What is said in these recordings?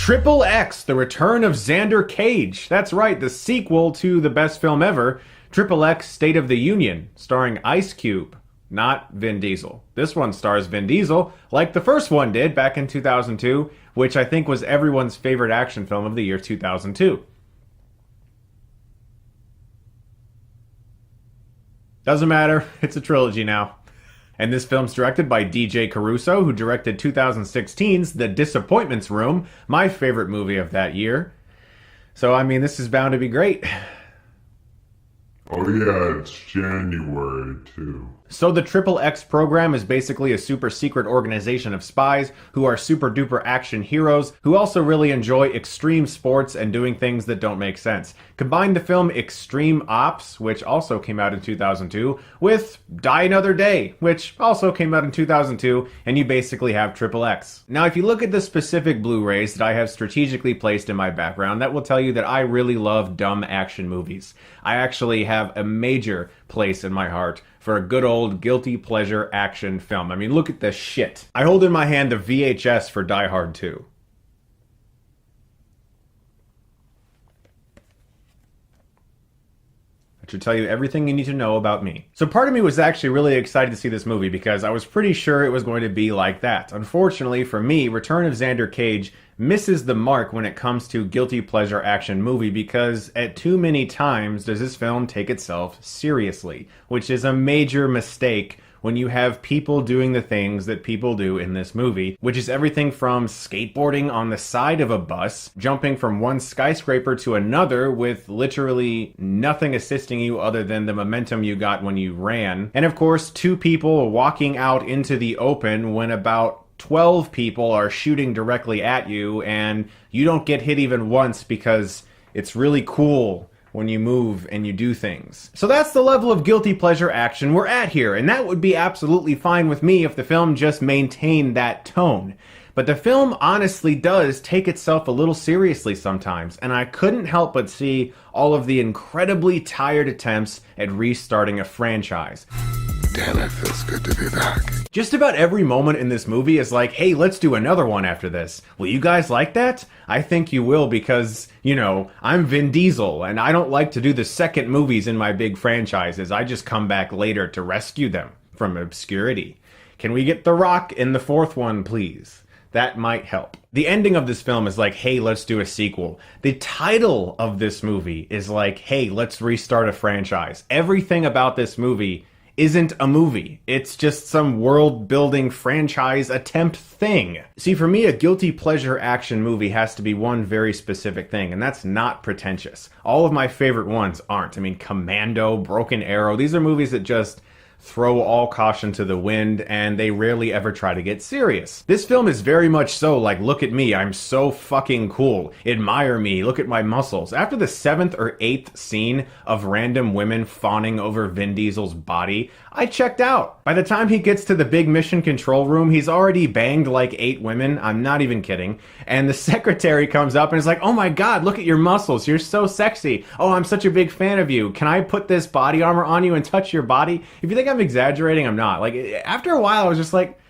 XXX, The Return of Xander Cage. That's right, the sequel to the best film ever, XXX State of the Union, starring Ice Cube, not Vin Diesel. This one stars Vin Diesel, like the first one did back in 2002, which I think was everyone's favorite action film of the year 2002. Doesn't matter, it's a trilogy now. And this film's directed by DJ Caruso, who directed 2016's The Disappointments Room, my favorite movie of that year. So, I mean, this is bound to be great. Oh yeah, it's January too. So the XXX program is basically a super secret organization of spies who are super duper action heroes who also really enjoy extreme sports and doing things that don't make sense. Combine the film Extreme Ops, which also came out in 2002, with Die Another Day, which also came out in 2002, and you basically have XXX. Now if you look at the specific Blu-rays that I have strategically placed in my background, that will tell you that I really love dumb action movies. I actually have a major place in my heart for a good old guilty pleasure action film. I mean, look at this shit. I hold in my hand the VHS for Die Hard 2. That should tell you everything you need to know about me. So part of me was actually really excited to see this movie because I was pretty sure it was going to be like that. Unfortunately for me, Return of Xander Cage misses the mark when it comes to guilty pleasure action movie because at too many times does this film take itself seriously, which is a major mistake when you have people doing the things that people do in this movie, which is everything from skateboarding on the side of a bus, jumping from one skyscraper to another with literally nothing assisting you other than the momentum you got when you ran, and of course two people walking out into the open when about 12 people are shooting directly at you and you don't get hit even once because it's really cool when you move and you do things. So that's the level of guilty pleasure action we're at here, and that would be absolutely fine with me if the film just maintained that tone. But the film honestly does take itself a little seriously sometimes, and I couldn't help but see all of the incredibly tired attempts at restarting a franchise. Damn, it feels good to be back. Just about every moment in this movie is like, hey, let's do another one after this. Will you guys like that? I think you will because, you know, I'm Vin Diesel and I don't like to do the second movies in my big franchises. I just come back later to rescue them from obscurity. Can we get The Rock in the fourth one, please? That might help. The ending of this film is like, hey, let's do a sequel. The title of this movie is like, hey, let's restart a franchise. Everything about this movie isn't a movie. It's just some world-building franchise attempt thing. See, for me, a guilty pleasure action movie has to be one very specific thing, and that's not pretentious. All of my favorite ones aren't. I mean, Commando, Broken Arrow, these are movies that just throw all caution to the wind, and they rarely ever try to get serious. This film is very much so like, look at me, I'm so fucking cool. Admire me, look at my muscles. After the 7th or 8th scene of random women fawning over Vin Diesel's body, I checked out. By the time he gets to the big mission control room, he's already banged like 8 women, I'm not even kidding, and the secretary comes up and is like, oh my god, look at your muscles, you're so sexy. Oh, I'm such a big fan of you. Can I put this body armor on you and touch your body? If you think I'm exaggerating, I'm not. Like, after a while, I was just like,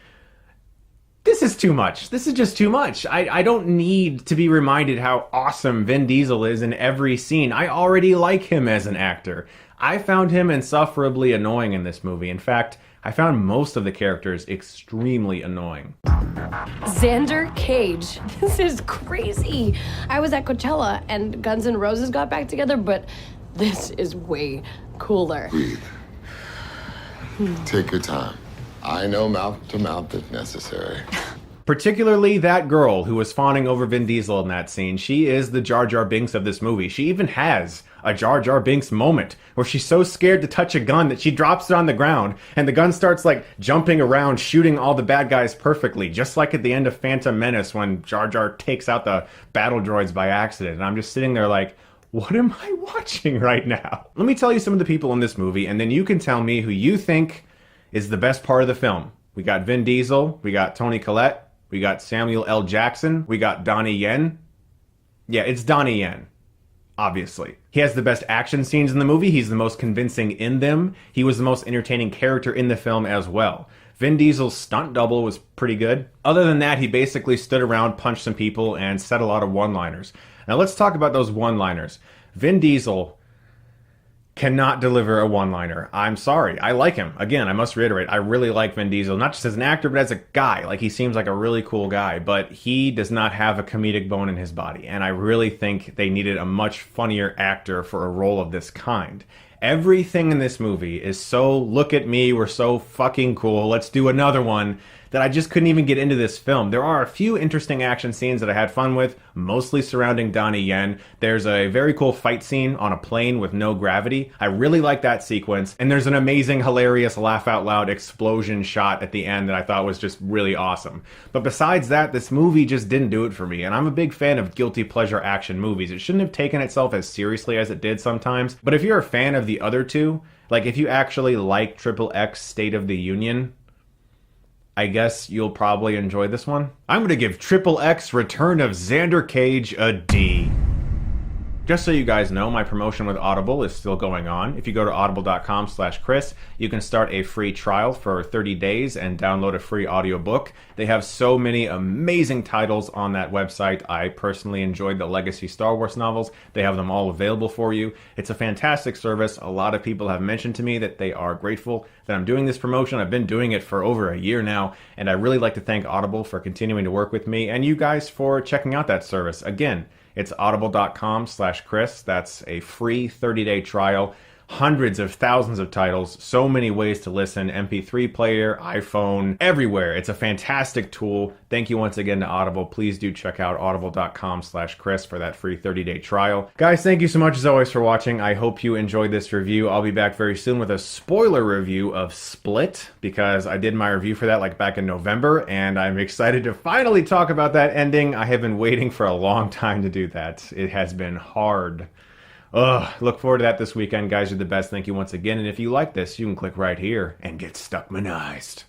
this is too much. This is just too much. I don't need to be reminded how awesome Vin Diesel is in every scene. I already like him as an actor. I found him insufferably annoying in this movie. In fact, I found most of the characters extremely annoying. Xander Cage. This is crazy. I was at Coachella and Guns N' Roses got back together, but this is way cooler. Breathe. Take your time. I know mouth to mouth if necessary. Particularly that girl who was fawning over Vin Diesel in that scene. She is the Jar Jar Binks of this movie. She even has a Jar Jar Binks moment where she's so scared to touch a gun that she drops it on the ground and the gun starts like jumping around, shooting all the bad guys perfectly, just like at the end of Phantom Menace when Jar Jar takes out the battle droids by accident. And I'm just sitting there like, what am I watching right now? Let me tell you some of the people in this movie, and then you can tell me who you think is the best part of the film. We got Vin Diesel, we got Toni Collette, we got Samuel L. Jackson, we got Donnie Yen. Yeah, it's Donnie Yen, obviously. He has the best action scenes in the movie, he's the most convincing in them, he was the most entertaining character in the film as well. Vin Diesel's stunt double was pretty good. Other than that, he basically stood around, punched some people, and said a lot of one-liners. Now let's talk about those one-liners. Vin Diesel cannot deliver a one-liner. I'm sorry. I like him. Again, I must reiterate, I really like Vin Diesel, not just as an actor, but as a guy. Like, he seems like a really cool guy, but he does not have a comedic bone in his body, and I really think they needed a much funnier actor for a role of this kind. Everything in this movie is so, look at me, we're so fucking cool, let's do another one, that I just couldn't even get into this film. There are a few interesting action scenes that I had fun with, mostly surrounding Donnie Yen. There's a very cool fight scene on a plane with no gravity. I really like that sequence. And there's an amazing, hilarious, laugh-out-loud explosion shot at the end that I thought was just really awesome. But besides that, this movie just didn't do it for me. And I'm a big fan of guilty pleasure action movies. It shouldn't have taken itself as seriously as it did sometimes. But if you're a fan of the other two, like if you actually like XXX State of the Union, I guess you'll probably enjoy this one. I'm going to give XXX Return of Xander Cage a D. Just so you guys know, my promotion with Audible is still going on. If you go to audible.com/Chris, you can start a free trial for 30 days and download a free audiobook. They have so many amazing titles on that website. I personally enjoyed the Legacy Star Wars novels. They have them all available for you. It's a fantastic service. A lot of people have mentioned to me that they are grateful that I'm doing this promotion. I've been doing it for over a year now, and I really like to thank Audible for continuing to work with me and you guys for checking out that service. Again, it's audible.com/Chris. That's a free 30-day trial. Hundreds of thousands of titles, so many ways to listen, MP3 player, iPhone, everywhere. It's a fantastic tool. Thank you once again to Audible. Please do check out audible.com/Chris for that free 30-day trial. Guys, thank you so much as always for watching. I hope you enjoyed this review. I'll be back very soon with a spoiler review of Split, because I did my review for that like back in November, and I'm excited to finally talk about that ending. I have been waiting for a long time to do that. It has been hard. Ugh, look forward to that this weekend. Guys, you're the best. Thank you once again. And if you like this, you can click right here and get Stuckmanized.